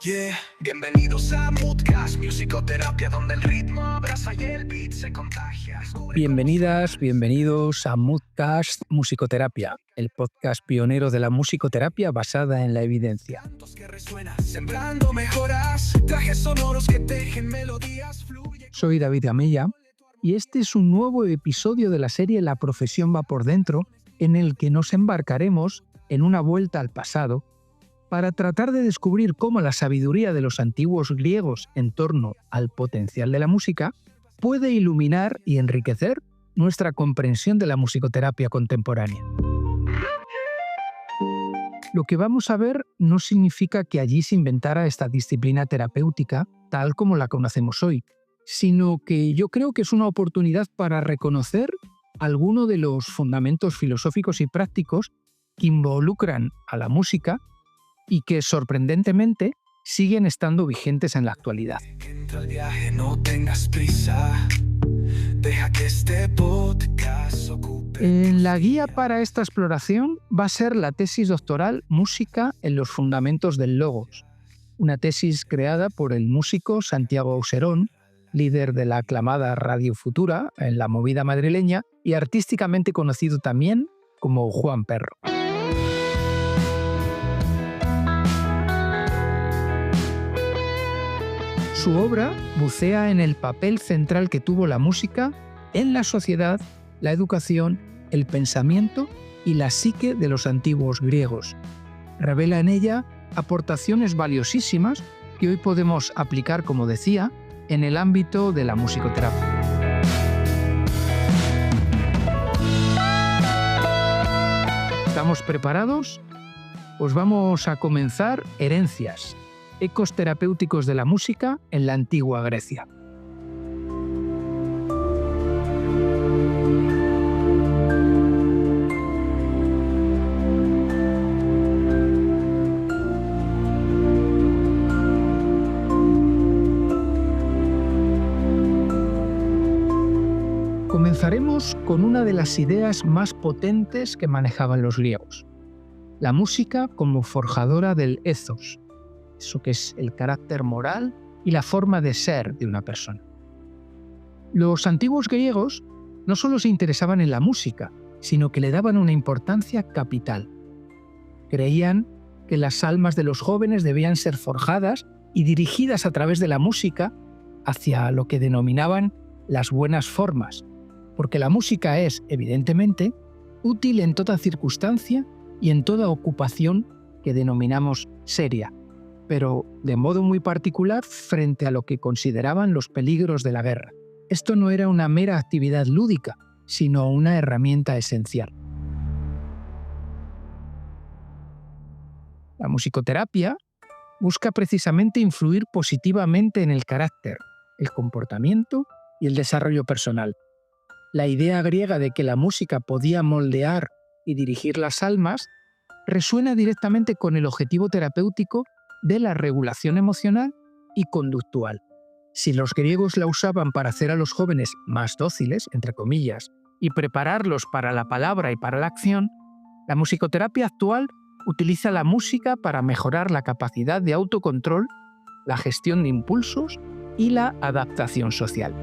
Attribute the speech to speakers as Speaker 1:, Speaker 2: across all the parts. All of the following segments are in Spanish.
Speaker 1: Yeah, bienvenidos a Moodcast, musicoterapia donde el ritmo abraza y el beat se contagia.
Speaker 2: Bienvenidas, bienvenidos a Moodcast Musicoterapia, el podcast pionero de la musicoterapia basada en la evidencia.
Speaker 1: Que resuena, sembrando mejoras, trajes sonoros que tejen melodías, fluye.
Speaker 2: Soy David Amella y este es un nuevo episodio de la serie La profesión va por dentro, en el que nos embarcaremos en una vuelta al pasado para tratar de descubrir cómo la sabiduría de los antiguos griegos en torno al potencial de la música puede iluminar y enriquecer nuestra comprensión de la musicoterapia contemporánea. Lo que vamos a ver no significa que allí se inventara esta disciplina terapéutica tal como la conocemos hoy, sino que yo creo que es una oportunidad para reconocer algunos de los fundamentos filosóficos y prácticos que involucran a la música y que, sorprendentemente, siguen estando vigentes en la actualidad.
Speaker 1: Entra al viaje, no tengas prisa. Deja que este podcast ocupe.
Speaker 2: En la guía para esta exploración va a ser la tesis doctoral Música en los fundamentos del logos, una tesis creada por el músico Santiago Auserón, líder de la aclamada Radio Futura en la movida madrileña y artísticamente conocido también como Juan Perro. Su obra bucea en el papel central que tuvo la música en la sociedad, la educación, el pensamiento y la psique de los antiguos griegos. Revela en ella aportaciones valiosísimas que hoy podemos aplicar, como decía, en el ámbito de la musicoterapia. ¿Estamos preparados? Pues vamos a comenzar Herencias, ecos terapéuticos de la música en la antigua Grecia. Comenzaremos con una de las ideas más potentes que manejaban los griegos: la música como forjadora del ethos, eso que es el carácter moral y la forma de ser de una persona. Los antiguos griegos no solo se interesaban en la música, sino que le daban una importancia capital. Creían que las almas de los jóvenes debían ser forjadas y dirigidas a través de la música hacia lo que denominaban las buenas formas, porque la música es, evidentemente, útil en toda circunstancia y en toda ocupación que denominamos seria, pero de modo muy particular frente a lo que consideraban los peligros de la guerra. Esto no era una mera actividad lúdica, sino una herramienta esencial. La musicoterapia busca precisamente influir positivamente en el carácter, el comportamiento y el desarrollo personal. La idea griega de que la música podía moldear y dirigir las almas resuena directamente con el objetivo terapéutico de la regulación emocional y conductual. Si los griegos la usaban para hacer a los jóvenes más dóciles, entre comillas, y prepararlos para la palabra y para la acción, la musicoterapia actual utiliza la música para mejorar la capacidad de autocontrol, la gestión de impulsos y la adaptación social.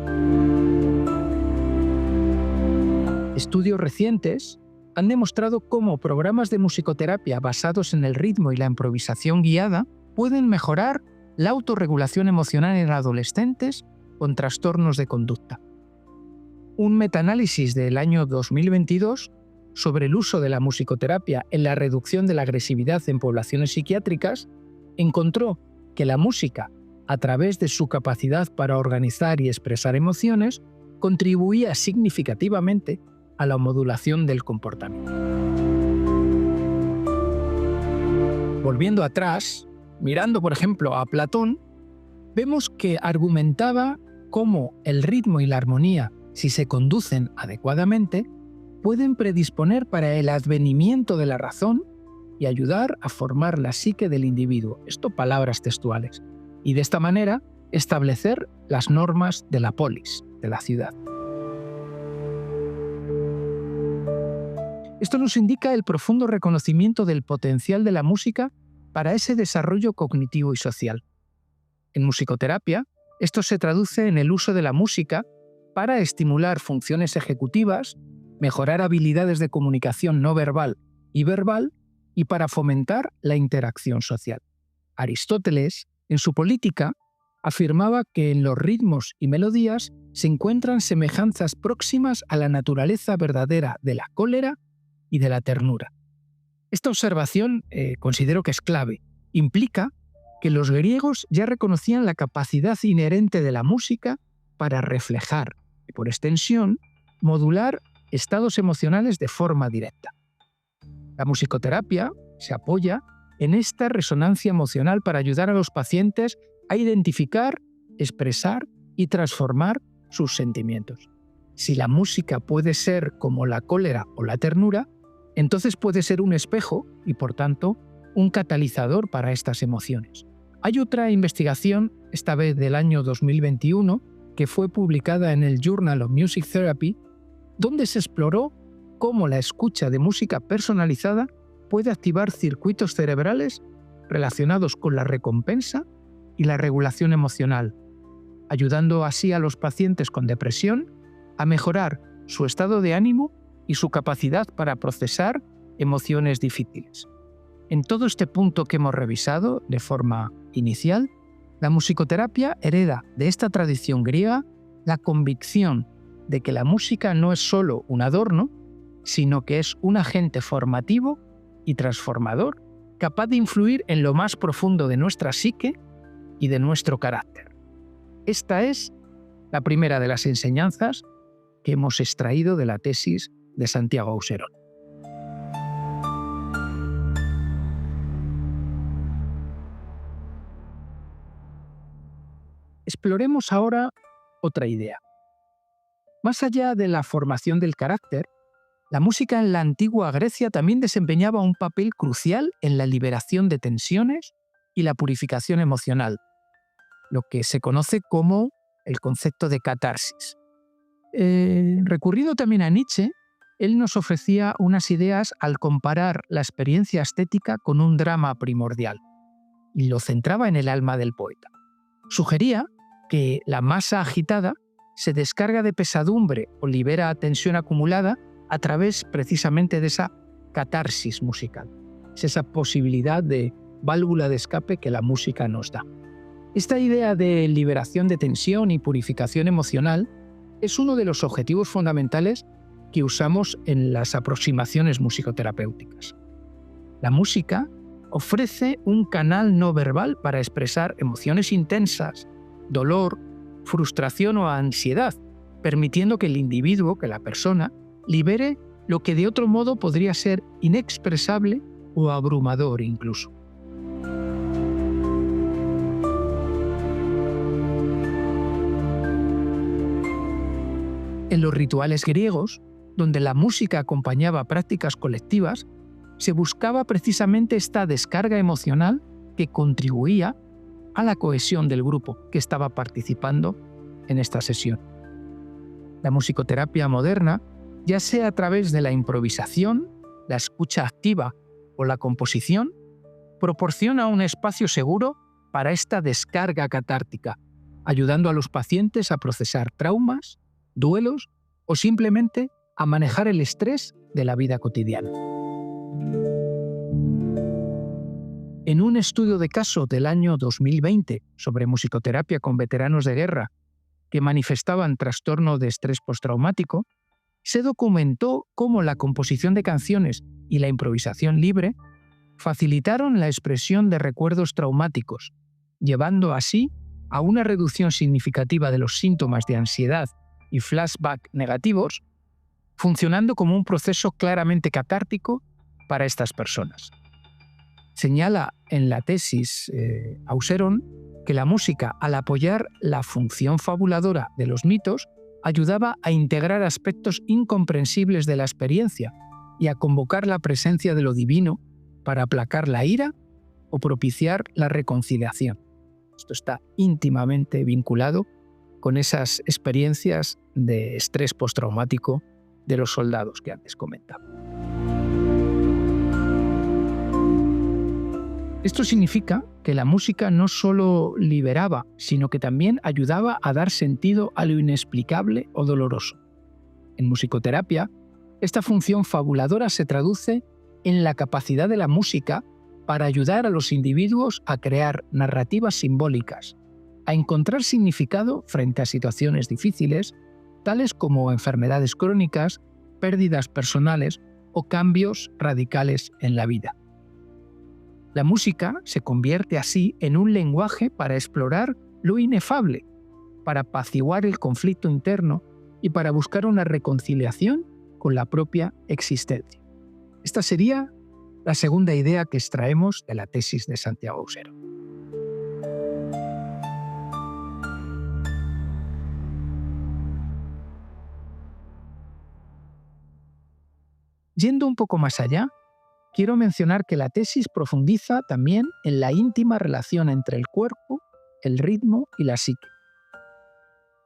Speaker 2: Estudios recientes han demostrado cómo programas de musicoterapia basados en el ritmo y la improvisación guiada pueden mejorar la autorregulación emocional en adolescentes con trastornos de conducta. Un metaanálisis del año 2022 sobre el uso de la musicoterapia en la reducción de la agresividad en poblaciones psiquiátricas encontró que la música, a través de su capacidad para organizar y expresar emociones, contribuía significativamente a la modulación del comportamiento. Volviendo atrás, mirando por ejemplo a Platón, vemos que argumentaba cómo el ritmo y la armonía, si se conducen adecuadamente, pueden predisponer para el advenimiento de la razón y ayudar a formar la psique del individuo. Esto palabras textuales. Y de esta manera establecer las normas de la polis, de la ciudad. Esto nos indica el profundo reconocimiento del potencial de la música para ese desarrollo cognitivo y social. En musicoterapia, esto se traduce en el uso de la música para estimular funciones ejecutivas, mejorar habilidades de comunicación no verbal y verbal y para fomentar la interacción social. Aristóteles, en su Política, afirmaba que en los ritmos y melodías se encuentran semejanzas próximas a la naturaleza verdadera de la cólera y de la ternura. Esta observación considero que es clave. Implica que los griegos ya reconocían la capacidad inherente de la música para reflejar y, por extensión, modular estados emocionales de forma directa. La musicoterapia se apoya en esta resonancia emocional para ayudar a los pacientes a identificar, expresar y transformar sus sentimientos. Si la música puede ser como la cólera o la ternura, entonces puede ser un espejo y, por tanto, un catalizador para estas emociones. Hay otra investigación, esta vez del año 2021, que fue publicada en el Journal of Music Therapy, donde se exploró cómo la escucha de música personalizada puede activar circuitos cerebrales relacionados con la recompensa y la regulación emocional, ayudando así a los pacientes con depresión a mejorar su estado de ánimo y su capacidad para procesar emociones difíciles. En todo este punto que hemos revisado de forma inicial, la musicoterapia hereda de esta tradición griega la convicción de que la música no es solo un adorno, sino que es un agente formativo y transformador capaz de influir en lo más profundo de nuestra psique y de nuestro carácter. Esta es la primera de las enseñanzas que hemos extraído de la tesis de Santiago Auserón. Exploremos ahora otra idea. Más allá de la formación del carácter, la música en la antigua Grecia también desempeñaba un papel crucial en la liberación de tensiones y la purificación emocional, lo que se conoce como el concepto de catarsis. Recurrido también a Nietzsche, él nos ofrecía unas ideas al comparar la experiencia estética con un drama primordial, y lo centraba en el alma del poeta. Sugería que la masa agitada se descarga de pesadumbre o libera tensión acumulada a través precisamente de esa catarsis musical. Es esa posibilidad de válvula de escape que la música nos da. Esta idea de liberación de tensión y purificación emocional es uno de los objetivos fundamentales que usamos en las aproximaciones musicoterapéuticas. La música ofrece un canal no verbal para expresar emociones intensas, dolor, frustración o ansiedad, permitiendo que el individuo, que la persona, libere lo que de otro modo podría ser inexpresable o abrumador incluso. En los rituales griegos, donde la música acompañaba prácticas colectivas, se buscaba precisamente esta descarga emocional que contribuía a la cohesión del grupo que estaba participando en esta sesión. La musicoterapia moderna, ya sea a través de la improvisación, la escucha activa o la composición, proporciona un espacio seguro para esta descarga catártica, ayudando a los pacientes a procesar traumas, duelos o simplemente a manejar el estrés de la vida cotidiana. En un estudio de caso del año 2020 sobre musicoterapia con veteranos de guerra que manifestaban trastorno de estrés postraumático, se documentó cómo la composición de canciones y la improvisación libre facilitaron la expresión de recuerdos traumáticos, llevando así a una reducción significativa de los síntomas de ansiedad y flashback negativos, funcionando como un proceso claramente catártico para estas personas. Señala en la tesis Auserón que la música, al apoyar la función fabuladora de los mitos, ayudaba a integrar aspectos incomprensibles de la experiencia y a convocar la presencia de lo divino para aplacar la ira o propiciar la reconciliación. Esto está íntimamente vinculado con esas experiencias de estrés postraumático de los soldados que antes comentaba. Esto significa que la música no solo liberaba, sino que también ayudaba a dar sentido a lo inexplicable o doloroso. En musicoterapia, esta función fabuladora se traduce en la capacidad de la música para ayudar a los individuos a crear narrativas simbólicas, a encontrar significado frente a situaciones difíciles, tales como enfermedades crónicas, pérdidas personales o cambios radicales en la vida. La música se convierte así en un lenguaje para explorar lo inefable, para apaciguar el conflicto interno y para buscar una reconciliación con la propia existencia. Esta sería la segunda idea que extraemos de la tesis de Santiago Usero. Yendo un poco más allá, quiero mencionar que la tesis profundiza también en la íntima relación entre el cuerpo, el ritmo y la psique.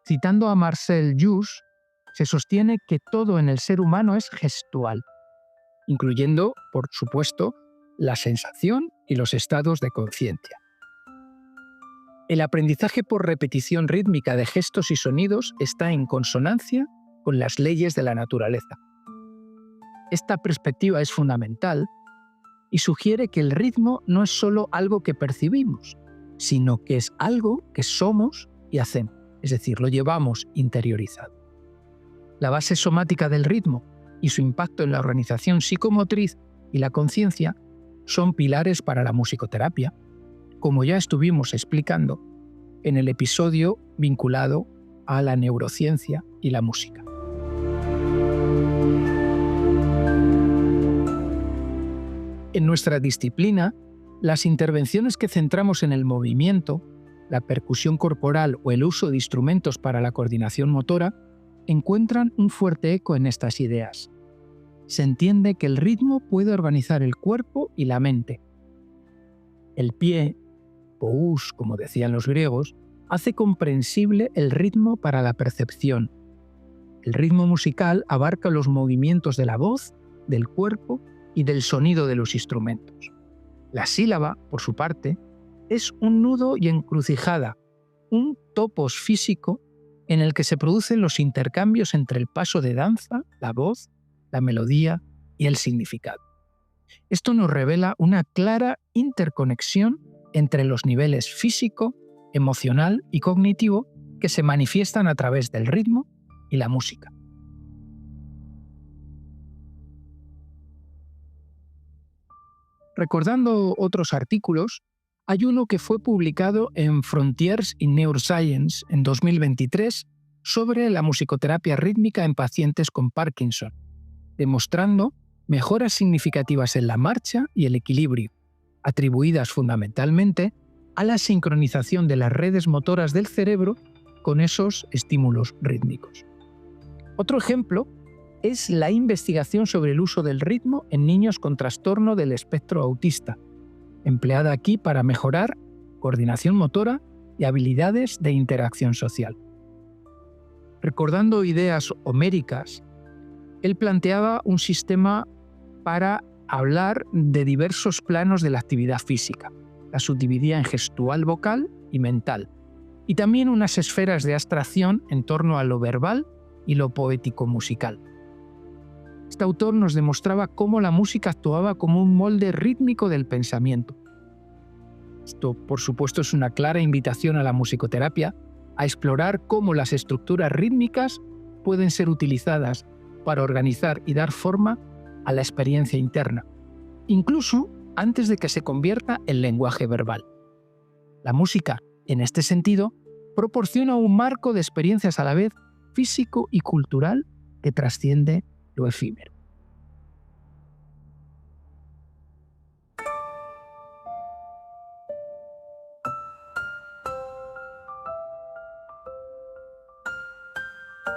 Speaker 2: Citando a Marcel Jousse, se sostiene que todo en el ser humano es gestual, incluyendo, por supuesto, la sensación y los estados de conciencia. El aprendizaje por repetición rítmica de gestos y sonidos está en consonancia con las leyes de la naturaleza. Esta perspectiva es fundamental y sugiere que el ritmo no es solo algo que percibimos, sino que es algo que somos y hacemos, es decir, lo llevamos interiorizado. La base somática del ritmo y su impacto en la organización psicomotriz y la conciencia son pilares para la musicoterapia, como ya estuvimos explicando en el episodio vinculado a la neurociencia y la música. En nuestra disciplina, las intervenciones que centramos en el movimiento, la percusión corporal o el uso de instrumentos para la coordinación motora encuentran un fuerte eco en estas ideas. Se entiende que el ritmo puede organizar el cuerpo y la mente. El pie, pous, como decían los griegos, hace comprensible el ritmo para la percepción. El ritmo musical abarca los movimientos de la voz, del cuerpo y del sonido de los instrumentos. La sílaba, por su parte, es un nudo y encrucijada, un topos físico en el que se producen los intercambios entre el paso de danza, la voz, la melodía y el significado. Esto nos revela una clara interconexión entre los niveles físico, emocional y cognitivo que se manifiestan a través del ritmo y la música. Recordando otros artículos, hay uno que fue publicado en Frontiers in Neuroscience en 2023 sobre la musicoterapia rítmica en pacientes con Parkinson, demostrando mejoras significativas en la marcha y el equilibrio, atribuidas fundamentalmente a la sincronización de las redes motoras del cerebro con esos estímulos rítmicos. Otro ejemplo es la investigación sobre el uso del ritmo en niños con trastorno del espectro autista, empleada aquí para mejorar coordinación motora y habilidades de interacción social. Recordando ideas homéricas, él planteaba un sistema para hablar de diversos planos de la actividad física. La subdividía en gestual vocal y mental, y también unas esferas de abstracción en torno a lo verbal y lo poético musical. Este autor nos demostraba cómo la música actuaba como un molde rítmico del pensamiento. Esto, por supuesto, es una clara invitación a la musicoterapia a explorar cómo las estructuras rítmicas pueden ser utilizadas para organizar y dar forma a la experiencia interna, incluso antes de que se convierta en lenguaje verbal. La música, en este sentido, proporciona un marco de experiencias a la vez físico y cultural que trasciende lo efímero.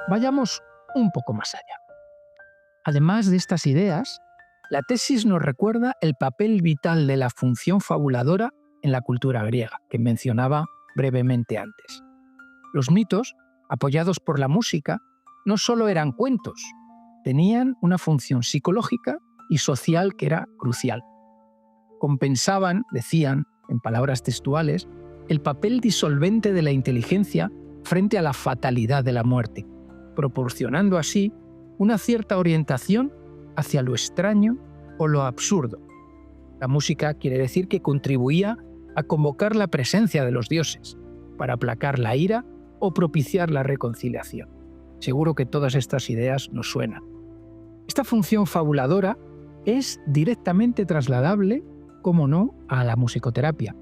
Speaker 2: Vayamos un poco más allá. Además de estas ideas, la tesis nos recuerda el papel vital de la función fabuladora en la cultura griega, que mencionaba brevemente antes. Los mitos, apoyados por la música, no solo eran cuentos, tenían una función psicológica y social que era crucial. compensaban, decían, en palabras textuales, el papel disolvente de la inteligencia frente a la fatalidad de la muerte, proporcionando así una cierta orientación hacia lo extraño o lo absurdo. La música quiere decir que contribuía a convocar la presencia de los dioses, para aplacar la ira o propiciar la reconciliación. Seguro que todas estas ideas nos suenan. Esta función fabuladora es directamente trasladable, como no, a la musicoterapia,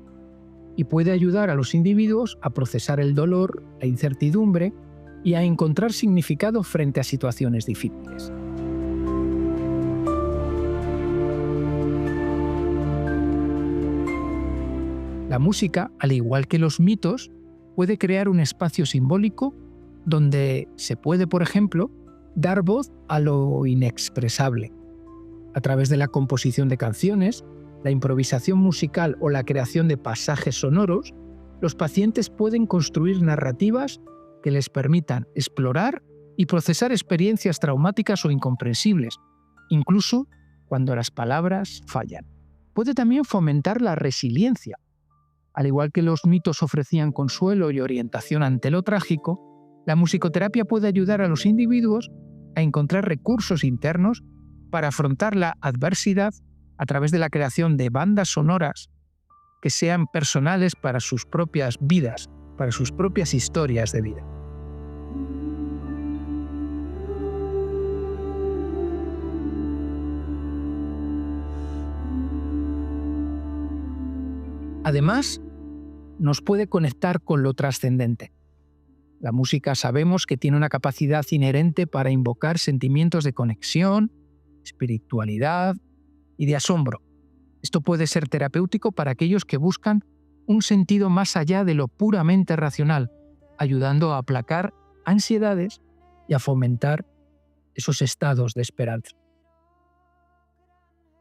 Speaker 2: y puede ayudar a los individuos a procesar el dolor, la incertidumbre y a encontrar significado frente a situaciones difíciles. La música, al igual que los mitos, puede crear un espacio simbólico donde se puede, por ejemplo, dar voz a lo inexpresable. A través de la composición de canciones, la improvisación musical o la creación de pasajes sonoros, los pacientes pueden construir narrativas que les permitan explorar y procesar experiencias traumáticas o incomprensibles, incluso cuando las palabras fallan. Puede también fomentar la resiliencia. Al igual que los mitos ofrecían consuelo y orientación ante lo trágico, la musicoterapia puede ayudar a los individuos a encontrar recursos internos para afrontar la adversidad a través de la creación de bandas sonoras que sean personales para sus propias vidas, para sus propias historias de vida. Además, nos puede conectar con lo trascendente. La música sabemos que tiene una capacidad inherente para invocar sentimientos de conexión, espiritualidad y de asombro. Esto puede ser terapéutico para aquellos que buscan un sentido más allá de lo puramente racional, ayudando a aplacar ansiedades y a fomentar esos estados de esperanza.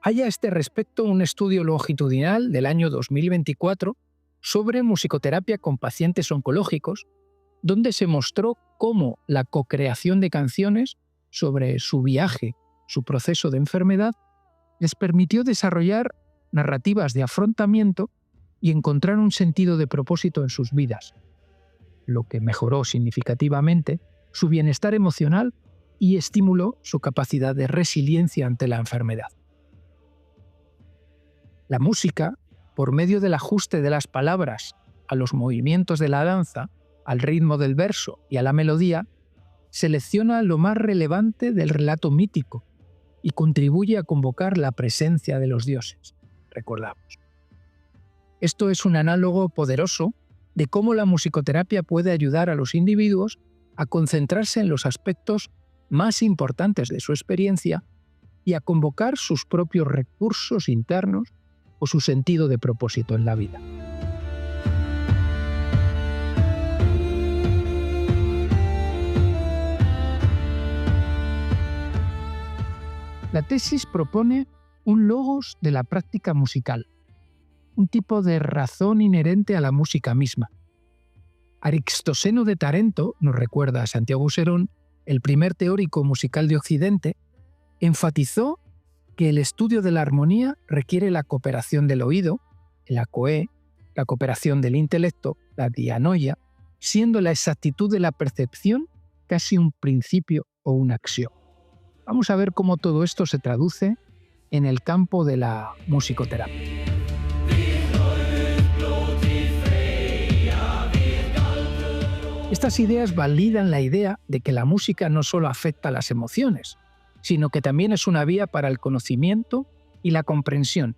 Speaker 2: Hay a este respecto un estudio longitudinal del año 2024 sobre musicoterapia con pacientes oncológicos, donde se mostró cómo la cocreación de canciones sobre su viaje, su proceso de enfermedad, les permitió desarrollar narrativas de afrontamiento y encontrar un sentido de propósito en sus vidas, lo que mejoró significativamente su bienestar emocional y estimuló su capacidad de resiliencia ante la enfermedad. La música, por medio del ajuste de las palabras a los movimientos de la danza, al ritmo del verso y a la melodía, selecciona lo más relevante del relato mítico y contribuye a convocar la presencia de los dioses, recordamos. Esto es un análogo poderoso de cómo la musicoterapia puede ayudar a los individuos a concentrarse en los aspectos más importantes de su experiencia y a convocar sus propios recursos internos o su sentido de propósito en la vida. La tesis propone un logos de la práctica musical, un tipo de razón inherente a la música misma. Aristoseno de Tarento, nos recuerda a Santiago Serón, el primer teórico musical de Occidente, enfatizó que el estudio de la armonía requiere la cooperación del oído, el acoé, la cooperación del intelecto, la dianoia, siendo la exactitud de la percepción casi un principio o una acción. Vamos a ver cómo todo esto se traduce en el campo de la musicoterapia. Estas ideas validan la idea de que la música no solo afecta a las emociones, sino que también es una vía para el conocimiento y la comprensión,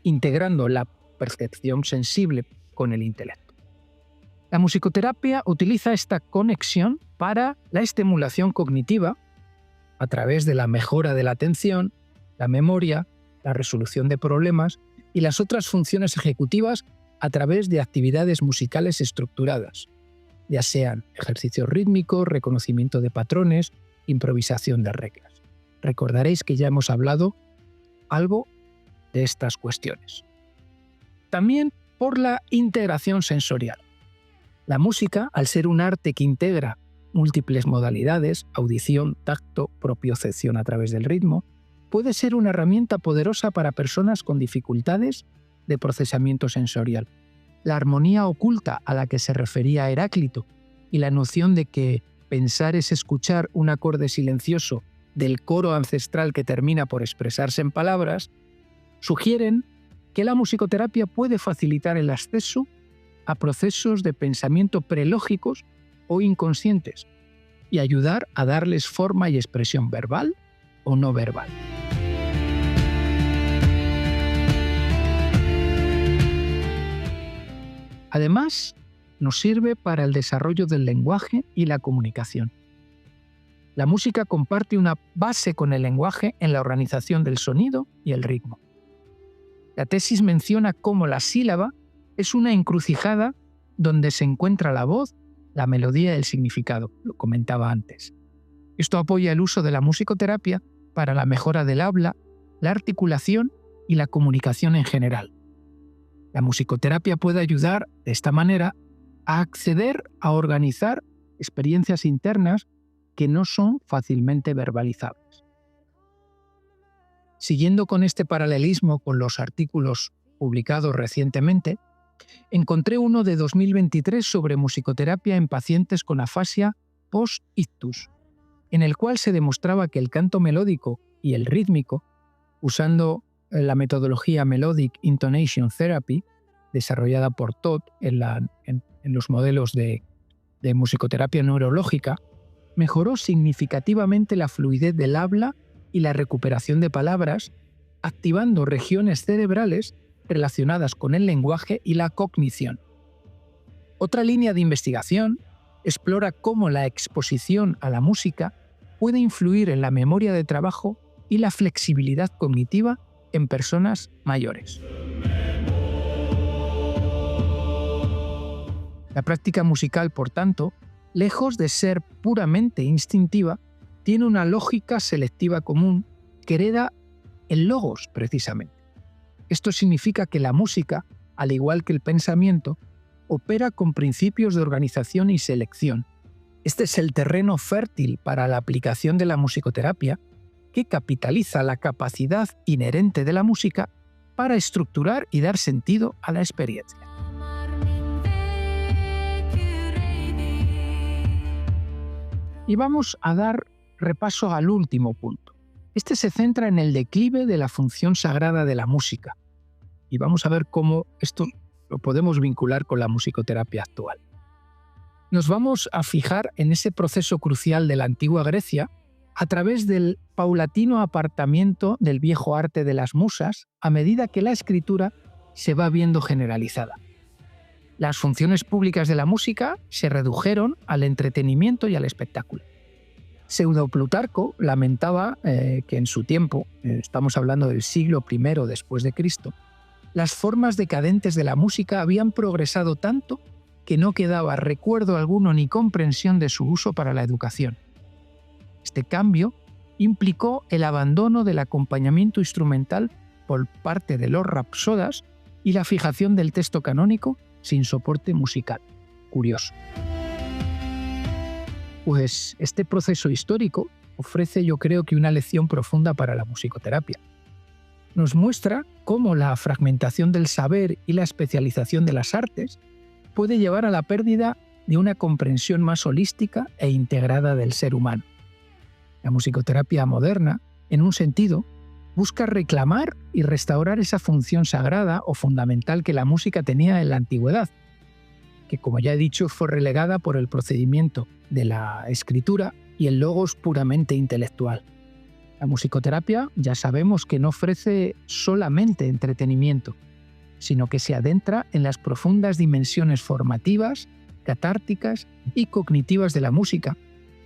Speaker 2: integrando la percepción sensible con el intelecto. La musicoterapia utiliza esta conexión para la estimulación cognitiva a través de la mejora de la atención, la memoria, la resolución de problemas y las otras funciones ejecutivas a través de actividades musicales estructuradas, ya sean ejercicios rítmicos, reconocimiento de patrones, improvisación de reglas. Recordaréis que ya hemos hablado algo de estas cuestiones. También por la integración sensorial. La música, al ser un arte que integra múltiples modalidades, audición, tacto, propiocepción a través del ritmo, puede ser una herramienta poderosa para personas con dificultades de procesamiento sensorial. La armonía oculta a la que se refería Heráclito y la noción de que pensar es escuchar un acorde silencioso del coro ancestral que termina por expresarse en palabras, sugieren que la musicoterapia puede facilitar el acceso a procesos de pensamiento prelógicos o inconscientes y ayudar a darles forma y expresión verbal o no verbal. Además, nos sirve para el desarrollo del lenguaje y la comunicación. La música comparte una base con el lenguaje en la organización del sonido y el ritmo. La tesis menciona cómo la sílaba es una encrucijada donde se encuentra la voz, la melodía y el significado, lo comentaba antes. Esto apoya el uso de la musicoterapia para la mejora del habla, la articulación y la comunicación en general. La musicoterapia puede ayudar, de esta manera, a acceder a organizar experiencias internas que no son fácilmente verbalizables. Siguiendo con este paralelismo con los artículos publicados recientemente, encontré uno de 2023 sobre musicoterapia en pacientes con afasia post-ictus, en el cual se demostraba que el canto melódico y el rítmico, usando la metodología Melodic Intonation Therapy, desarrollada por Todd en los modelos de musicoterapia neurológica, mejoró significativamente la fluidez del habla y la recuperación de palabras, activando regiones cerebrales relacionadas con el lenguaje y la cognición. Otra línea de investigación explora cómo la exposición a la música puede influir en la memoria de trabajo y la flexibilidad cognitiva en personas mayores. La práctica musical, por tanto, lejos de ser puramente instintiva, tiene una lógica selectiva común que hereda el logos, precisamente. Esto significa que la música, al igual que el pensamiento, opera con principios de organización y selección. Este es el terreno fértil para la aplicación de la musicoterapia, que capitaliza la capacidad inherente de la música para estructurar y dar sentido a la experiencia. Y vamos a dar repaso al último punto. Este se centra en el declive de la función sagrada de la música. Y vamos a ver cómo esto lo podemos vincular con la musicoterapia actual. Nos vamos a fijar en ese proceso crucial de la antigua Grecia a través del paulatino apartamiento del viejo arte de las musas a medida que la escritura se va viendo generalizada. Las funciones públicas de la música se redujeron al entretenimiento y al espectáculo. Pseudo-Plutarco lamentaba que en su tiempo, estamos hablando del siglo I después de Cristo, las formas decadentes de la música habían progresado tanto que no quedaba recuerdo alguno ni comprensión de su uso para la educación. Este cambio implicó el abandono del acompañamiento instrumental por parte de los rapsodas y la fijación del texto canónico sin soporte musical. Curioso. Pues este proceso histórico ofrece, yo creo, que una lección profunda para la musicoterapia. Nos muestra cómo la fragmentación del saber y la especialización de las artes puede llevar a la pérdida de una comprensión más holística e integrada del ser humano. La musicoterapia moderna, en un sentido, busca reclamar y restaurar esa función sagrada o fundamental que la música tenía en la antigüedad, que, como ya he dicho, fue relegada por el procedimiento de la escritura y el logos puramente intelectual. La musicoterapia ya sabemos que no ofrece solamente entretenimiento, sino que se adentra en las profundas dimensiones formativas, catárticas y cognitivas de la música,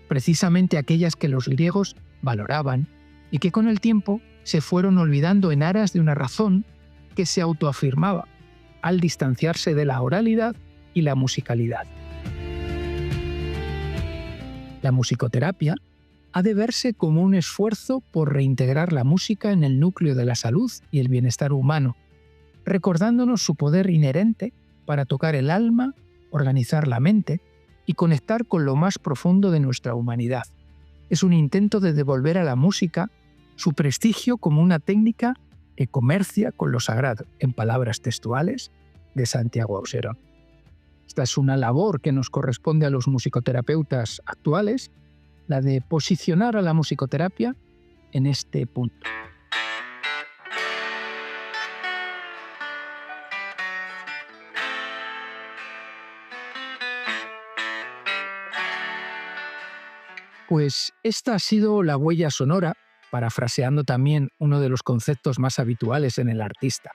Speaker 2: precisamente aquellas que los griegos valoraban y que con el tiempo se fueron olvidando en aras de una razón que se autoafirmaba al distanciarse de la oralidad y la musicalidad. La musicoterapia ha de verse como un esfuerzo por reintegrar la música en el núcleo de la salud y el bienestar humano, recordándonos su poder inherente para tocar el alma, organizar la mente y conectar con lo más profundo de nuestra humanidad. Es un intento de devolver a la música su prestigio como una técnica que comercia con lo sagrado, en palabras textuales de Santiago Auserón. Esta es una labor que nos corresponde a los musicoterapeutas actuales, la de posicionar a la musicoterapia en este punto. Pues esta ha sido la huella sonora, parafraseando también uno de los conceptos más habituales en el artista.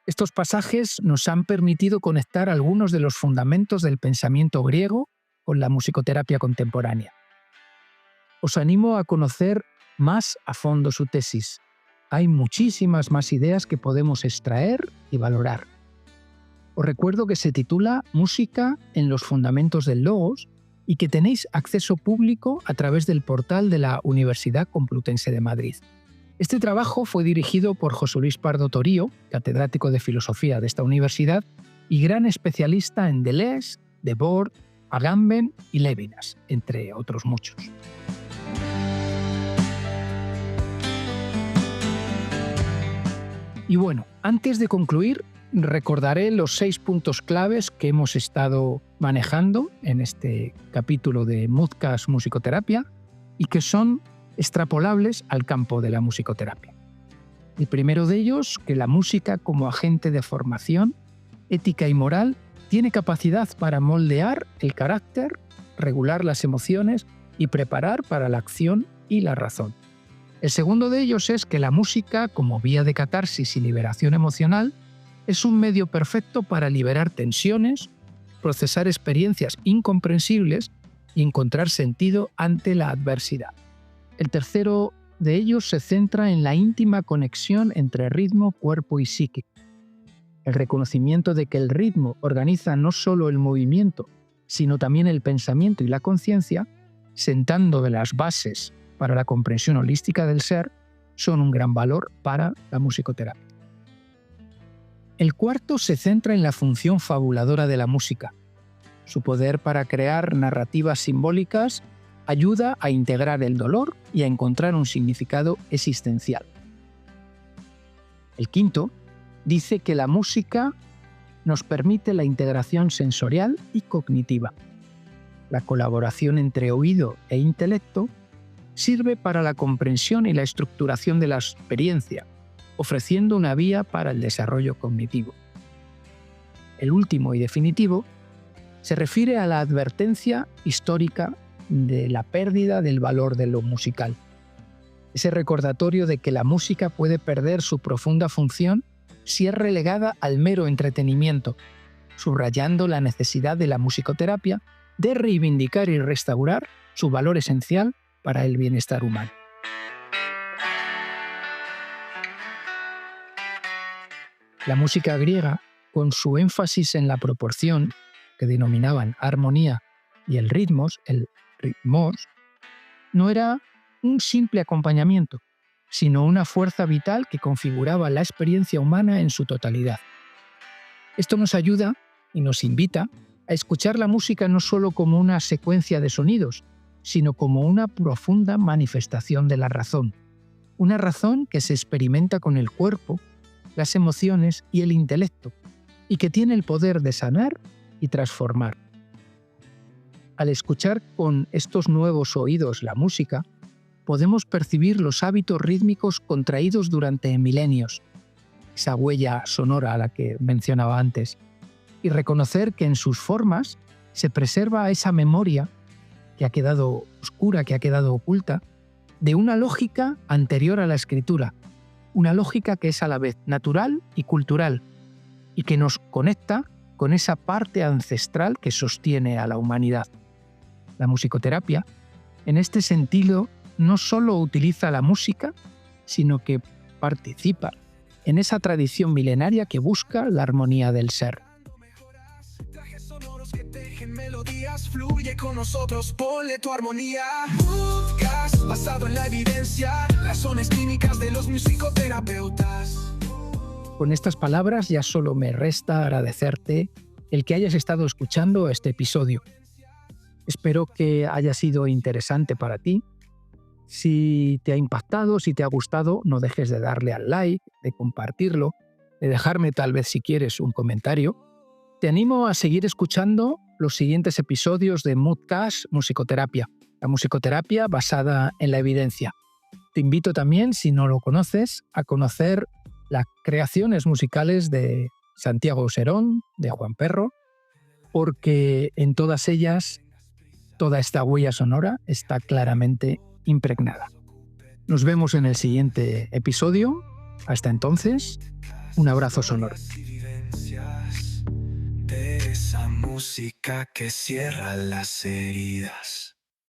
Speaker 2: Estos pasajes nos han permitido conectar algunos de los fundamentos del pensamiento griego con la musicoterapia contemporánea. Os animo a conocer más a fondo su tesis. Hay muchísimas más ideas que podemos extraer y valorar. Os recuerdo que se titula Música en los fundamentos del Logos y que tenéis acceso público a través del portal de la Universidad Complutense de Madrid. Este trabajo fue dirigido por José Luis Pardo Torío, catedrático de filosofía de esta universidad y gran especialista en Deleuze, Debord, Agamben y Lévinas, entre otros muchos. Y bueno, antes de concluir, recordaré los 6 puntos claves que hemos estado manejando en este capítulo de Moodcast Musicoterapia y que son extrapolables al campo de la musicoterapia. El primero de ellos, que la música como agente de formación, ética y moral, tiene capacidad para moldear el carácter, regular las emociones y preparar para la acción y la razón. El segundo de ellos es que la música, como vía de catarsis y liberación emocional, es un medio perfecto para liberar tensiones, procesar experiencias incomprensibles y encontrar sentido ante la adversidad. El tercero de ellos se centra en la íntima conexión entre ritmo, cuerpo y psique. El reconocimiento de que el ritmo organiza no solo el movimiento, sino también el pensamiento y la conciencia, sentando de las bases para la comprensión holística del ser, son un gran valor para la musicoterapia. El cuarto se centra en la función fabuladora de la música. Su poder para crear narrativas simbólicas ayuda a integrar el dolor y a encontrar un significado existencial. El quinto dice que la música nos permite la integración sensorial y cognitiva. La colaboración entre oído e intelecto sirve para la comprensión y la estructuración de la experiencia, ofreciendo una vía para el desarrollo cognitivo. El último y definitivo se refiere a la advertencia histórica de la pérdida del valor de lo musical. Ese recordatorio de que la música puede perder su profunda función si es relegada al mero entretenimiento, subrayando la necesidad de la musicoterapia de reivindicar y restaurar su valor esencial para el bienestar humano. La música griega, con su énfasis en la proporción, que denominaban armonía, y el ritmos, no era un simple acompañamiento, sino una fuerza vital que configuraba la experiencia humana en su totalidad. Esto nos ayuda y nos invita a escuchar la música no solo como una secuencia de sonidos, sino como una profunda manifestación de la razón. Una razón que se experimenta con el cuerpo, las emociones y el intelecto, y que tiene el poder de sanar y transformar. Al escuchar con estos nuevos oídos la música, podemos percibir los hábitos rítmicos contraídos durante milenios, esa huella sonora a la que mencionaba antes, y reconocer que en sus formas se preserva esa memoria que ha quedado oscura, que ha quedado oculta, de una lógica anterior a la escritura, una lógica que es a la vez natural y cultural, y que nos conecta con esa parte ancestral que sostiene a la humanidad. La musicoterapia, en este sentido, no solo utiliza la música, sino que participa en esa tradición milenaria que busca la armonía del ser.
Speaker 1: Fluye con nosotros, ponle tu armonía. Moodcast, basado en la evidencia, razones clínicas de los musicoterapeutas.
Speaker 2: Con estas palabras ya solo me resta agradecerte el que hayas estado escuchando este episodio. Espero que haya sido interesante para ti. Si te ha impactado, si te ha gustado, no dejes de darle al like, de compartirlo, de dejarme tal vez si quieres un comentario. Te animo a seguir escuchando los siguientes episodios de Moodcast Musicoterapia, la musicoterapia basada en la evidencia. Te invito también, si no lo conoces, a conocer las creaciones musicales de Santiago Serón, de Juan Perro, porque en todas ellas toda esta huella sonora está claramente impregnada. Nos vemos en el siguiente episodio. Hasta entonces, un abrazo sonoro.
Speaker 1: De esa música que cierra las heridas.